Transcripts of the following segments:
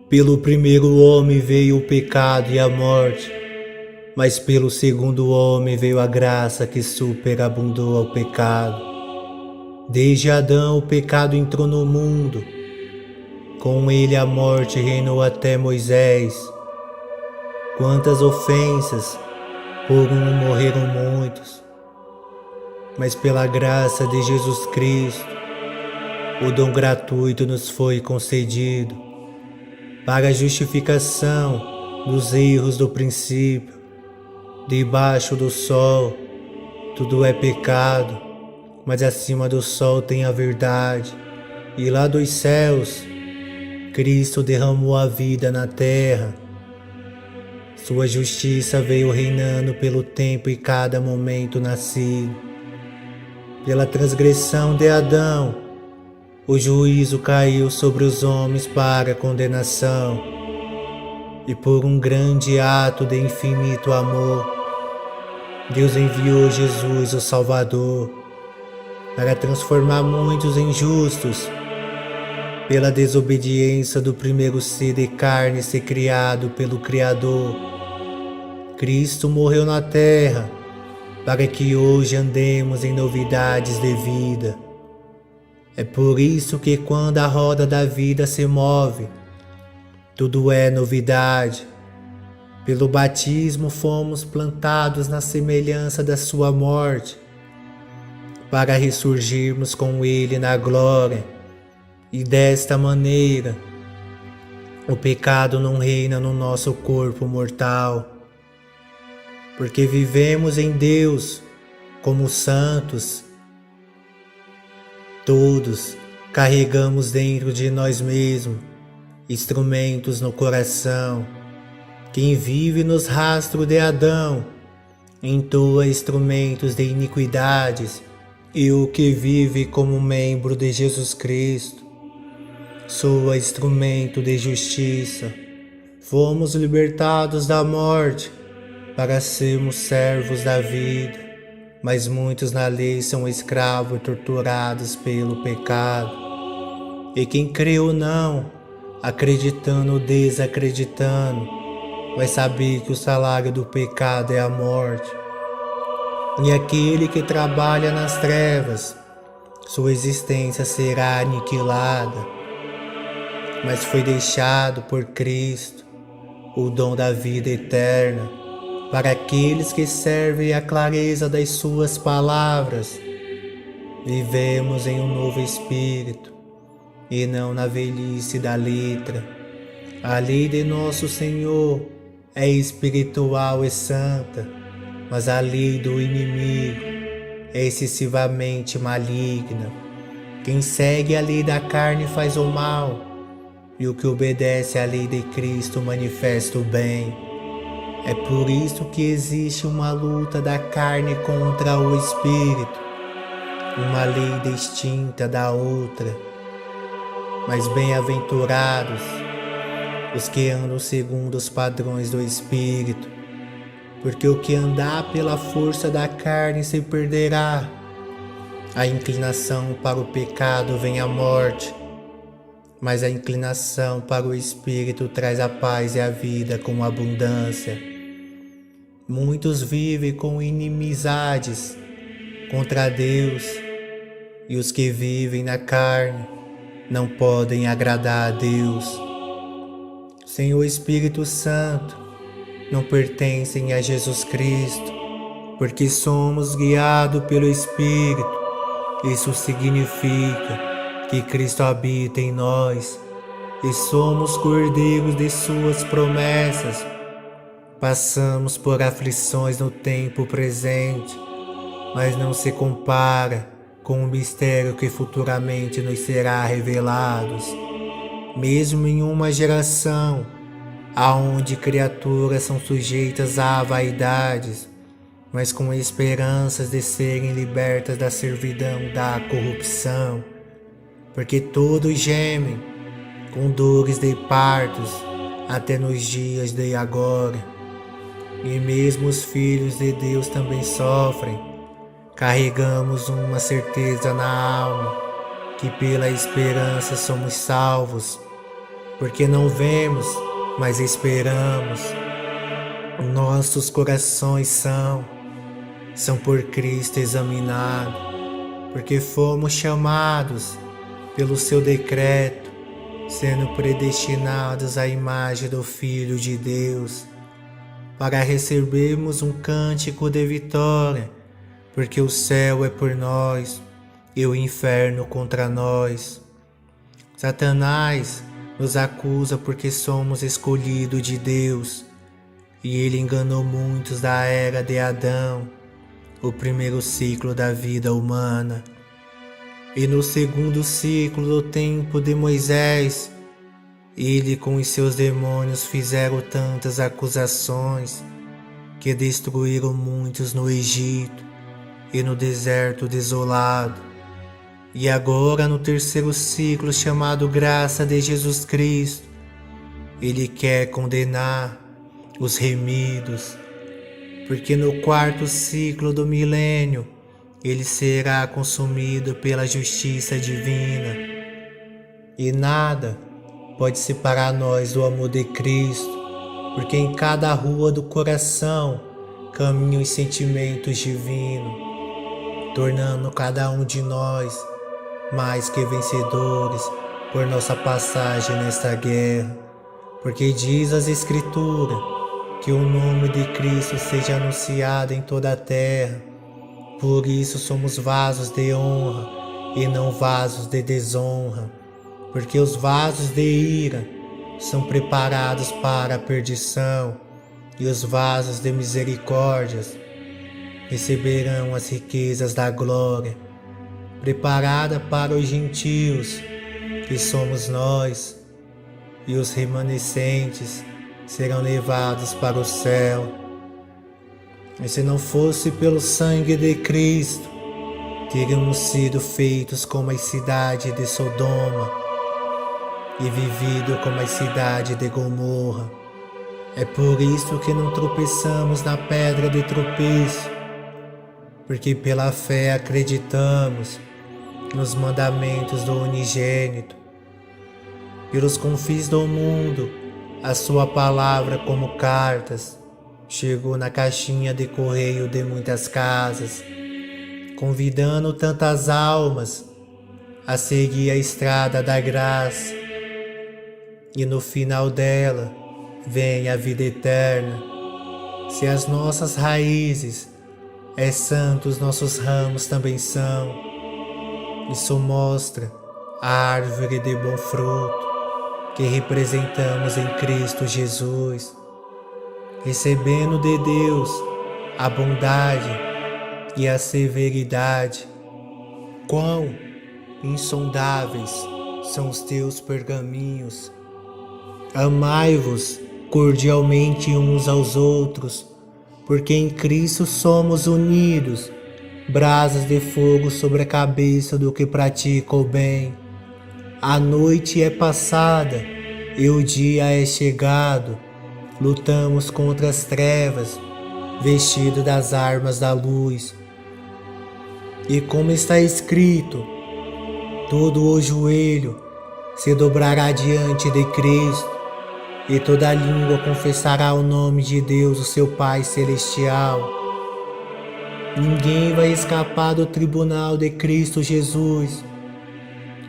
Pelo primeiro homem veio o pecado e a morte, mas pelo segundo homem veio a graça que superabundou ao pecado. Desde Adão o pecado entrou no mundo, com ele a morte reinou até Moisés. Quantas ofensas, por um morreram muitos, mas pela graça de Jesus Cristo, o dom gratuito nos foi concedido, para a justificação dos erros do princípio. Debaixo do sol, tudo é pecado, mas acima do sol tem a verdade. E lá dos céus, Cristo derramou a vida na terra. Sua justiça veio reinando pelo tempo e cada momento nascido. Pela transgressão de Adão, o juízo caiu sobre os homens para condenação. E por um grande ato de infinito amor, Deus enviou Jesus, o Salvador, para transformar muitos em justos. Pela desobediência do primeiro ser de carne ser criado pelo Criador, Cristo morreu na terra, para que hoje andemos em novidades de vida. É por isso que quando a roda da vida se move, tudo é novidade. Pelo batismo fomos plantados na semelhança da sua morte, para ressurgirmos com ele na glória. E desta maneira, o pecado não reina no nosso corpo mortal, porque vivemos em Deus como santos. Todos carregamos dentro de nós mesmos instrumentos no coração. Quem vive nos rastros de Adão entoa instrumentos de iniquidades, e o que vive como membro de Jesus Cristo soa instrumento de justiça. Fomos libertados da morte para sermos servos da vida, mas muitos na lei são escravos torturados pelo pecado. E quem crê ou não, acreditando ou desacreditando, vai saber que o salário do pecado é a morte. E aquele que trabalha nas trevas, sua existência será aniquilada. Mas foi deixado por Cristo o dom da vida eterna para aqueles que servem a clareza das suas palavras. Vivemos em um novo espírito e não na velhice da letra. A lei de nosso Senhor é espiritual e santa, mas a lei do inimigo é excessivamente maligna. Quem segue a lei da carne faz o mal, e o que obedece à lei de Cristo manifesta o bem. É por isso que existe uma luta da carne contra o espírito, uma lei distinta da outra. Mas bem-aventurados os que andam segundo os padrões do Espírito, porque o que andar pela força da carne se perderá. A inclinação para o pecado vem a morte, mas a inclinação para o Espírito traz a paz e a vida com abundância. Muitos vivem com inimizades contra Deus, e os que vivem na carne não podem agradar a Deus. Sem o Espírito Santo, não pertencem a Jesus Cristo, porque somos guiados pelo Espírito. Isso significa que Cristo habita em nós e somos cordeiros de suas promessas. Passamos por aflições no tempo presente, mas não se compara com o mistério que futuramente nos será revelado. Mesmo em uma geração aonde criaturas são sujeitas a vaidades, mas com esperanças de serem libertas da servidão da corrupção, porque todos gemem com dores de partos até nos dias de agora. E mesmo os filhos de Deus também sofrem. Carregamos uma certeza na alma, que pela esperança somos salvos. porque não vemos, mas esperamos. Nossos corações são por Cristo examinados, porque fomos chamados pelo seu decreto, sendo predestinados à imagem do Filho de Deus, para recebermos um cântico de vitória, porque o céu é por nós e o inferno contra nós. Satanás nos acusa porque somos escolhidos de Deus, e ele enganou muitos da era de Adão, o primeiro ciclo da vida humana. E no segundo ciclo do tempo de Moisés, ele com os seus demônios fizeram tantas acusações que destruíram muitos no Egito e no deserto desolado. E agora no terceiro ciclo chamado Graça de Jesus Cristo, ele quer condenar os remidos, porque no quarto ciclo do milênio ele será consumido pela justiça divina, e nada pode separar nós do amor de Cristo, porque em cada rua do coração caminham os sentimentos divinos, tornando cada um de nós mais que vencedores por nossa passagem nesta guerra, porque diz as Escrituras que o nome de Cristo seja anunciado em toda a terra. Por isso somos vasos de honra e não vasos de desonra, porque os vasos de ira são preparados para a perdição, e os vasos de misericórdias receberão as riquezas da glória, preparada para os gentios, que somos nós, e os remanescentes serão levados para o céu. E se não fosse pelo sangue de Cristo, teríamos sido feitos como a cidade de Sodoma e vivido como a cidade de Gomorra. É por isso que não tropeçamos na pedra de tropeço, porque pela fé acreditamos nos mandamentos do unigênito. Pelos confins do mundo, a sua palavra como cartas chegou na caixinha de correio de muitas casas, convidando tantas almas a seguir a estrada da graça, e no final dela vem a vida eterna. Se as nossas raízes é santo, os nossos ramos também são. Isso mostra a árvore de bom fruto que representamos em Cristo Jesus, recebendo de Deus a bondade e a severidade. Quão insondáveis são os teus pergaminhos! Amai-vos cordialmente uns aos outros, porque em Cristo somos unidos, brasas de fogo sobre a cabeça do que pratica o bem. A noite é passada e o dia é chegado. Lutamos contra as trevas, vestido das armas da luz. E como está escrito, todo o joelho se dobrará diante de Cristo, e toda língua confessará o nome de Deus, o seu Pai Celestial. Ninguém vai escapar do tribunal de Cristo Jesus.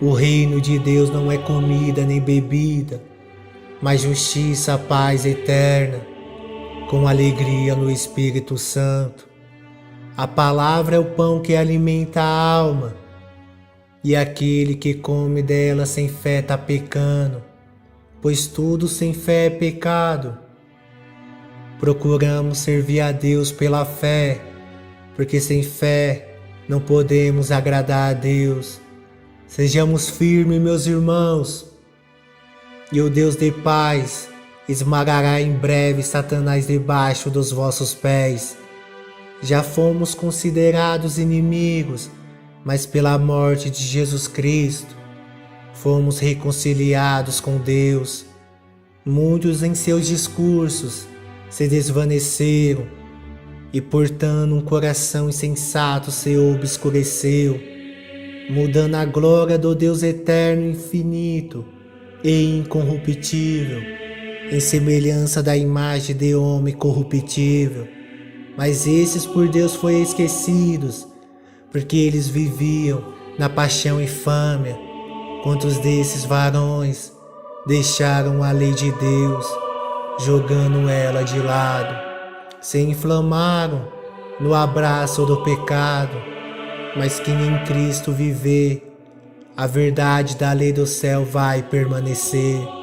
O reino de Deus não é comida nem bebida, mas justiça, paz eterna, com alegria no Espírito Santo. A palavra é o pão que alimenta a alma, e aquele que come dela sem fé está pecando, pois tudo sem fé é pecado. Procuramos servir a Deus pela fé, porque sem fé não podemos agradar a Deus. Sejamos firmes, meus irmãos, e o Deus de paz esmagará em breve Satanás debaixo dos vossos pés. Já fomos considerados inimigos, mas pela morte de Jesus Cristo fomos reconciliados com Deus. Muitos em seus discursos se desvaneceram, e portando um coração insensato se obscureceu, mudando a glória do Deus eterno e infinito e incorruptível, em semelhança da imagem de homem corruptível. Mas esses por Deus foram esquecidos, porque eles viviam na paixão e fâmea. Quantos desses varões deixaram a lei de Deus, jogando ela de lado, se inflamaram no abraço do pecado. Mas quem em Cristo viver, a verdade da lei do céu vai permanecer.